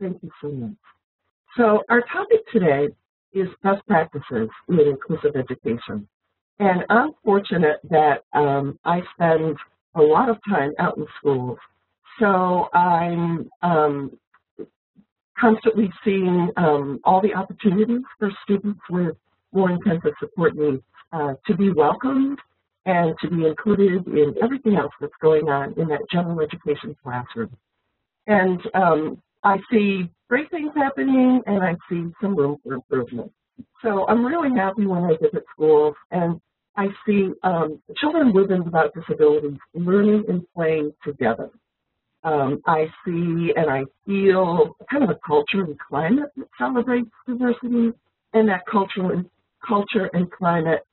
Thank you so much. So our topic today is best practices in inclusive education. And I'm fortunate that I spend a lot of time out in schools. So I'm constantly seeing all the opportunities for students with more intensive support needs to be welcomed and to be included in everything else that's going on in that general education classroom. And I see great things happening, and I see some room for improvement. So I'm really happy when I visit schools and I see children with and without disabilities learning and playing together. I see and I feel kind of a culture and climate that celebrates diversity, and that culture and climate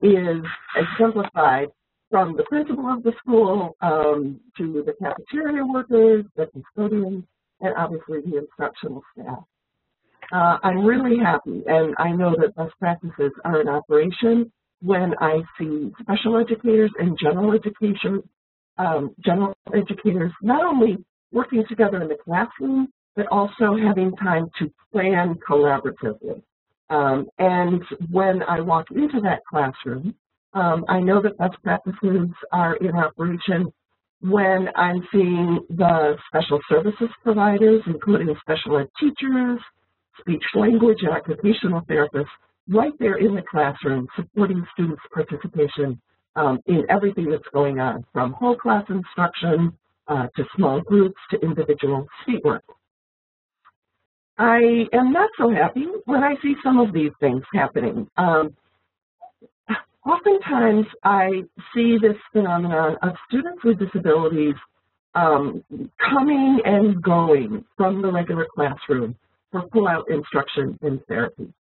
is exemplified from the principal of the school to the cafeteria workers, the custodians, and obviously the instructional staff. I'm really happy, and I know that best practices are in operation when I see special educators and general educators not only working together in the classroom, but also having time to plan collaboratively. And when I walk into that classroom, I know that best practices are in operation when I'm seeing the special services providers, including special ed teachers, speech language, and occupational therapists, right there in the classroom, supporting students' participation in everything that's going on, from whole class instruction to small groups to individual seat work. I am not so happy when I see some of these things happening. Oftentimes, I see this phenomenon of students with disabilities coming and going from the regular classroom for pull-out instruction and therapy.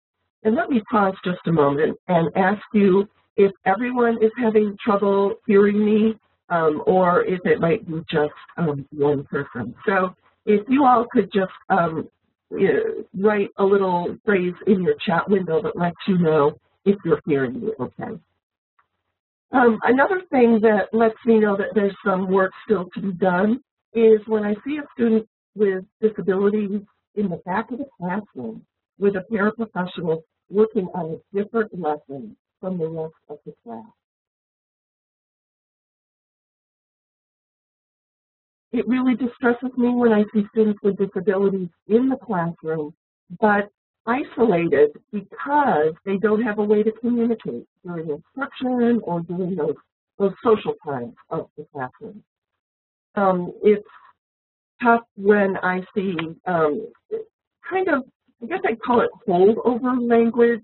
And let me pause just a moment and ask you if everyone is having trouble hearing me or if it might be just one person. So if you all could just write a little phrase in your chat window that lets you know if you're hearing me okay. Another thing that lets me know that there's some work still to be done is when I see a student with disabilities in the back of the classroom with a paraprofessional working on a different lesson from the rest of the class. It really distresses me when I see students with disabilities in the classroom, but isolated because they don't have a way to communicate during instruction or during those social times of the classroom. It's tough when I see kind of, I guess I'd call it holdover language,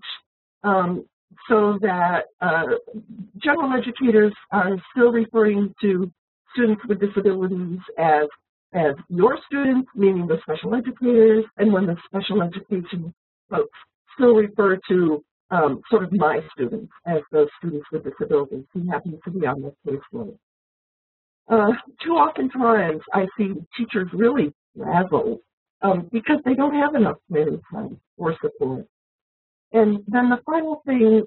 so that general educators are still referring to students with disabilities as your students, meaning the special educators, and when the special education folks still refer to sort of my students as those students with disabilities who happen to be on this caseload. Too often times I see teachers really frazzled because they don't have enough planning time or support. And then the final thing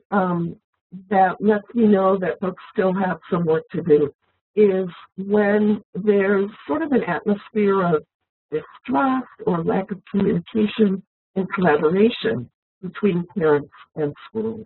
that lets me know that folks still have some work to do is when there's sort of an atmosphere of distrust or lack of communication and collaboration between parents and schools.